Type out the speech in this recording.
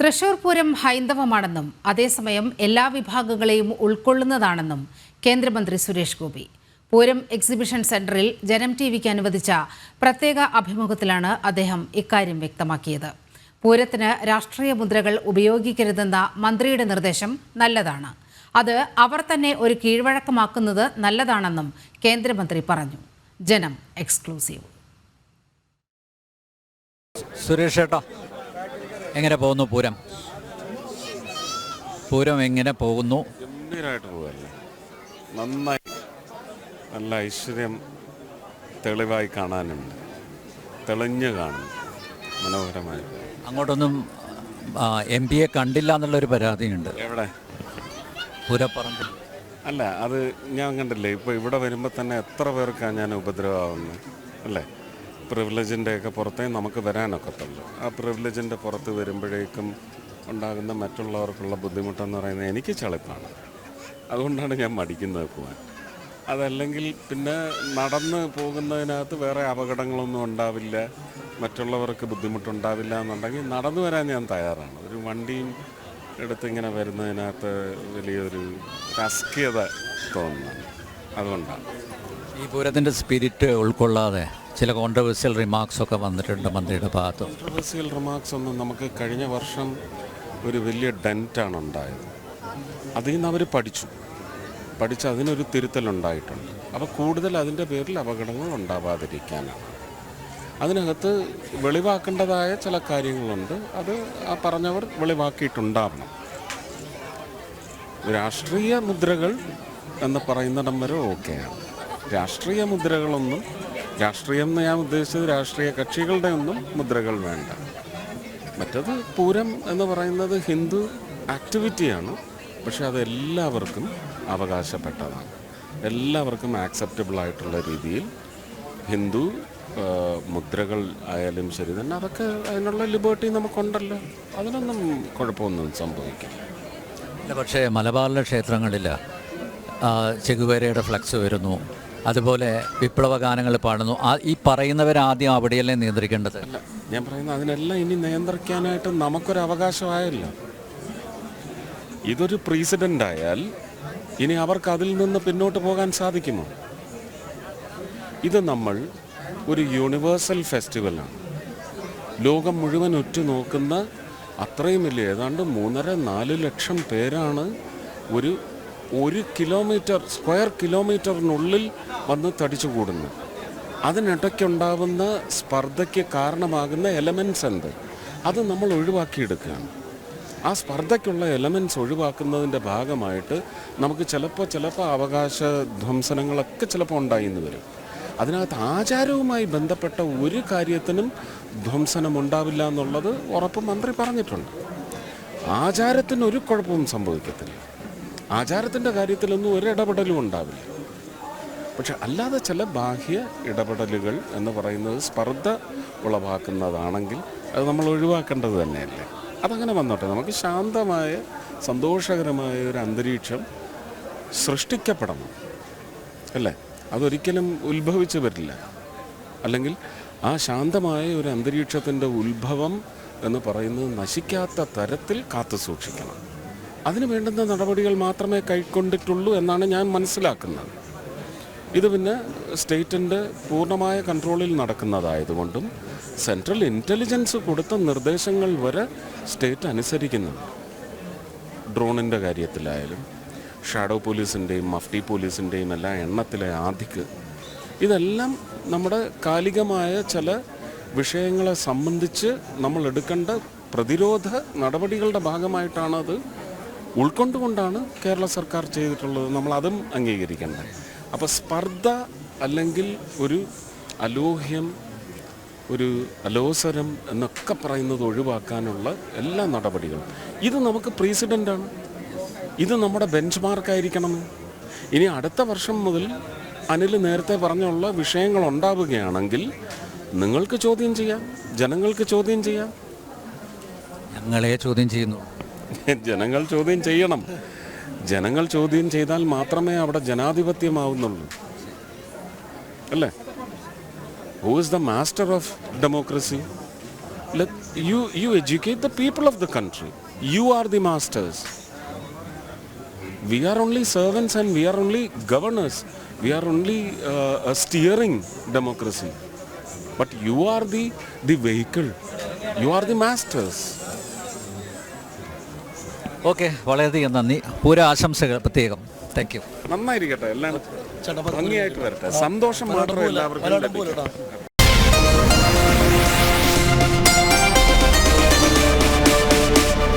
തൃശൂർ പൂരം ഹൈന്ദവമാണെന്നും അതേസമയം എല്ലാ വിഭാഗങ്ങളെയും ഉൾക്കൊള്ളുന്നതാണെന്നും കേന്ദ്രമന്ത്രി സുരേഷ് ഗോപി. പൂരം എക്സിബിഷൻ സെന്ററിൽ ജനം ടിവിക്ക് അനുവദിച്ച പ്രത്യേക അഭിമുഖത്തിലാണ് അദ്ദേഹം ഇക്കാര്യം വ്യക്തമാക്കിയത്. പൂരത്തിന് രാഷ്ട്രീയ മുദ്രകൾ ഉപയോഗിക്കരുതെന്ന മന്ത്രിയുടെ നിർദ്ദേശം നല്ലതാണ്. അത് അവർ തന്നെ ഒരു കീഴ്വഴക്കമാക്കുന്നത് നല്ലതാണെന്നും കേന്ദ്രമന്ത്രി പറഞ്ഞു. ജനം എക്സ്ക്ലൂസീവ്. സുരേഷ് ഏട്ടാ, എങ്ങനെ പോകുന്നു പൂരം? പൂരം എങ്ങനെ പോകുന്നു? ഗംഭീരമായിട്ട് പോകല്ലേ, നന്നായി, നല്ല ഐശ്വര്യം തെളിവായി കാണാനുണ്ട്, തെളിഞ്ഞ് കാണും, മനോഹരമായി. അങ്ങോട്ടൊന്നും MP-യെ കണ്ടില്ല എന്നുള്ളൊരു പരാതിയുണ്ട്. എവിടെ? പൂരപ്പറമ്പിൽ. അല്ല, അത് ഞാൻ കണ്ടില്ലേ. ഇപ്പോൾ ഇവിടെ വരുമ്പോൾ തന്നെ എത്ര പേർക്കാണ് ഞാൻ ഉപദ്രവമാവുന്നത് അല്ലേ? പ്രിവിലേജിൻ്റെയൊക്കെ പുറത്തേ നമുക്ക് വരാനൊക്കത്തുള്ളൂ. ആ പ്രിവിലേജിൻ്റെ പുറത്ത് വരുമ്പോഴേക്കും ഉണ്ടാകുന്ന മറ്റുള്ളവർക്കുള്ള ബുദ്ധിമുട്ടെന്ന് പറയുന്നത് എനിക്ക് ചളിപ്പാണ്. അതുകൊണ്ടാണ് ഞാൻ മടിക്കുന്നത് പോകാൻ. അതല്ലെങ്കിൽ പിന്നെ നടന്ന് പോകുന്നതിനകത്ത് വേറെ അപകടങ്ങളൊന്നും ഉണ്ടാവില്ല, മറ്റുള്ളവർക്ക് ബുദ്ധിമുട്ടുണ്ടാവില്ല എന്നുണ്ടെങ്കിൽ നടന്നു വരാൻ ഞാൻ തയ്യാറാണ്. ഒരു വണ്ടിയും എടുത്ത് ഇങ്ങനെ വരുന്നതിനകത്ത് വലിയൊരു അസ്ക്യത തോന്നുന്നു. അതുകൊണ്ടാണ് ഈ പൂരത്തിൻ്റെ സ്പിരിറ്റ് ഉൾക്കൊള്ളാതെ ചില കോൺട്രവേഴ്സ്യൽ റിമാർക്സ് ഒക്കെ വന്നിട്ടുണ്ട് മന്ത്രിയുടെ ഭാഗത്ത്. കോൺട്രവേഴ്സ്യൽ റിമാർക്സ് ഒന്നും നമുക്ക് കഴിഞ്ഞ വർഷം ഒരു വലിയ ഡെൻറ്റാണ് ഉണ്ടായത്. അതിൽ നിന്ന് അവർ പഠിച്ച് അതിനൊരു തിരുത്തലുണ്ടായിട്ടുണ്ട്. അപ്പോൾ കൂടുതൽ അതിൻ്റെ പേരിൽ അപകടങ്ങൾ ഉണ്ടാവാതിരിക്കാനാണ്. അതിനകത്ത് വെളിവാക്കേണ്ടതായ ചില കാര്യങ്ങളുണ്ട്. അത് ആ പറഞ്ഞവർ വെളിവാക്കിയിട്ടുണ്ടാവണം. രാഷ്ട്രീയ മുദ്രകൾ എന്ന് പറയുന്നിടം വരെ ഓക്കെയാണ്. രാഷ്ട്രീയ മുദ്രകളൊന്നും, രാഷ്ട്രീയം എന്ന് ഞാൻ ഉദ്ദേശിച്ചത് രാഷ്ട്രീയ കക്ഷികളുടെ ഒന്നും മുദ്രകൾ വേണ്ട. മറ്റത് പൂരം എന്ന് പറയുന്നത് ഹിന്ദു ആക്ടിവിറ്റിയാണ്. പക്ഷെ അത് എല്ലാവർക്കും അവകാശപ്പെട്ടതാണ്. എല്ലാവർക്കും ആക്സെപ്റ്റബിൾ ആയിട്ടുള്ള രീതിയിൽ ഹിന്ദു മുദ്രകൾ ആയാലും ശരി തന്നെ, അതൊക്കെ അതിനുള്ള ലിബർട്ടി നമുക്കുണ്ടല്ലോ. അതിനൊന്നും കുഴപ്പമൊന്നും സംഭവിക്കില്ല. പക്ഷേ മലബാറിലെ ക്ഷേത്രങ്ങളിൽ ചെഗുവേരയുടെ ഫ്ലക്സ് വരുന്നു, അതുപോലെ വിപ്ലവ ഗാനങ്ങൾ പാടുന്നു. ഈ പറയുന്നവരാദ്യം അവിടെയല്ലേ നിയന്ത്രിക്കേണ്ടത്? അല്ല, ഞാൻ പറയുന്നത് അതിനെല്ലാം ഇനി നിയന്ത്രിക്കാനായിട്ട് നമുക്കൊരു അവകാശമായല്ലോ. ഇതൊരു പ്രീസിഡൻ്റ് ആയാൽ ഇനി അവർക്ക് അതിൽ നിന്ന് പിന്നോട്ട് പോകാൻ സാധിക്കുമോ? ഇത് നമ്മൾ ഒരു യൂണിവേഴ്സൽ ഫെസ്റ്റിവലാണ്. ലോകം മുഴുവൻ ഉറ്റുനോക്കുന്ന അത്രയും വലിയ, ഏതാണ്ട് 3.5-4 ലക്ഷം പേരാണ് ഒരു കിലോമീറ്റർ, സ്ക്വയർ കിലോമീറ്ററിനുള്ളിൽ വന്ന് തടിച്ചുകൂടുന്നത്. അതിനിടയ്ക്കുണ്ടാവുന്ന സ്പർദ്ധയ്ക്ക് കാരണമാകുന്ന എലമെൻറ്റ്സ് എന്ത്? അത് നമ്മൾ ഒഴിവാക്കിയെടുക്കുകയാണ്. ആ സ്പർദ്ധയ്ക്കുള്ള എലമെൻറ്റ്സ് ഒഴിവാക്കുന്നതിൻ്റെ ഭാഗമായിട്ട് നമുക്ക് ചിലപ്പോൾ അവകാശ ധ്വംസനങ്ങളൊക്കെ ചിലപ്പോൾ ഉണ്ടായിന്ന് വരും. അതിനകത്ത് ആചാരവുമായി ബന്ധപ്പെട്ട ഒരു കാര്യത്തിനും ധ്വംസനം ഉണ്ടാവില്ല എന്നുള്ളത് ഉറപ്പ് മന്ത്രി പറഞ്ഞിട്ടുണ്ട്. ആചാരത്തിന് ഒരു കുഴപ്പവും സംഭവിക്കത്തില്ല. ആചാരത്തിൻ്റെ കാര്യത്തിലൊന്നും ഒരു ഇടപെടലും ഉണ്ടാവില്ല. പക്ഷെ അല്ലാതെ ചില ബാഹ്യ ഇടപെടലുകൾ എന്ന് പറയുന്നത് സ്പർദ്ധ ഉളവാക്കുന്നതാണെങ്കിൽ അത് നമ്മൾ ഒഴിവാക്കേണ്ടത് തന്നെയല്ലേ. അതങ്ങനെ വന്നോട്ടെ. നമുക്ക് ശാന്തമായ സന്തോഷകരമായ ഒരു അന്തരീക്ഷം സൃഷ്ടിക്കപ്പെടണം അല്ലേ? അതൊരിക്കലും ഉത്ഭവിച്ചു വരില്ല. അല്ലെങ്കിൽ ആ ശാന്തമായ ഒരു അന്തരീക്ഷത്തിൻ്റെ ഉത്ഭവം എന്ന് പറയുന്നത് നശിക്കാത്ത തരത്തിൽ കാത്തു സൂക്ഷിക്കണം. അതിന് വേണ്ടുന്ന നടപടികൾ മാത്രമേ കൈക്കൊണ്ടിട്ടുള്ളൂ എന്നാണ് ഞാൻ മനസ്സിലാക്കുന്നത്. ഇത് പിന്നെ സ്റ്റേറ്റിൻ്റെ പൂർണ്ണമായ കൺട്രോളിൽ നടക്കുന്നതായതുകൊണ്ടും സെൻട്രൽ ഇൻ്റലിജൻസ് കൊടുത്ത നിർദ്ദേശങ്ങൾ വരെ സ്റ്റേറ്റ് അനുസരിക്കുന്നുണ്ട്. ഡ്രോണിൻ്റെ കാര്യത്തിലായാലും ഷാഡോ പോലീസിൻ്റെയും മഫ്റ്റി പോലീസിൻ്റെയും എല്ലാ എണ്ണത്തിലെ ആധിക്ക്, ഇതെല്ലാം നമ്മുടെ കാലികമായ ചില വിഷയങ്ങളെ സംബന്ധിച്ച് നമ്മൾ എടുക്കേണ്ട പ്രതിരോധ നടപടികളുടെ ഭാഗമായിട്ടാണ്. അത് ഉൾക്കൊണ്ടുകൊണ്ടാണ് കേരള സർക്കാർ ചെയ്തിട്ടുള്ളത്. നമ്മളതും അംഗീകരിക്കേണ്ടത്. അപ്പോൾ സ്പർദ്ധ അല്ലെങ്കിൽ ഒരു അലോഹ്യം, ഒരു അലോസരം എന്നൊക്കെ പറയുന്നത് ഒഴിവാക്കാനുള്ള എല്ലാ നടപടികളും, ഇത് നമുക്ക് പ്രീസിഡൻ്റാണ്. ഇത് നമ്മുടെ ബെഞ്ച് മാർക്കായിരിക്കണം. ഇനി അടുത്ത വർഷം മുതൽ അനിൽ നേരത്തെ പറഞ്ഞുള്ള വിഷയങ്ങൾ ഉണ്ടാവുകയാണെങ്കിൽ നിങ്ങൾക്ക് ചോദ്യം ചെയ്യാം, ജനങ്ങൾക്ക് ചോദ്യം ചെയ്യാം. ഞങ്ങളെ ചോദ്യം ചെയ്യുന്നു. ജനങ്ങൾ ചോദ്യം ചെയ്യണം. ജനങ്ങൾ ചോദ്യം ചെയ്താൽ മാത്രമേ അവിടെ ജനാധിപത്യമാവുന്നുള്ളൂ അല്ലേ? Who is the master of democracy? You educate the people of the country. You are the masters. We are only servants and we are only governors. We are only steering democracy. But you are the vehicle. You are the masters. Okay, വളരെയധികം നന്ദി. പൂര ആശംസകൾ പ്രത്യേകം. Thank you. നന്നായിരിക്കട്ടെ, എല്ലാം ഭംഗിയായിട്ട് വരട്ടെ. സന്തോഷം മാത്രമേ എല്ലാവർക്കും ലഭിക്കൂ.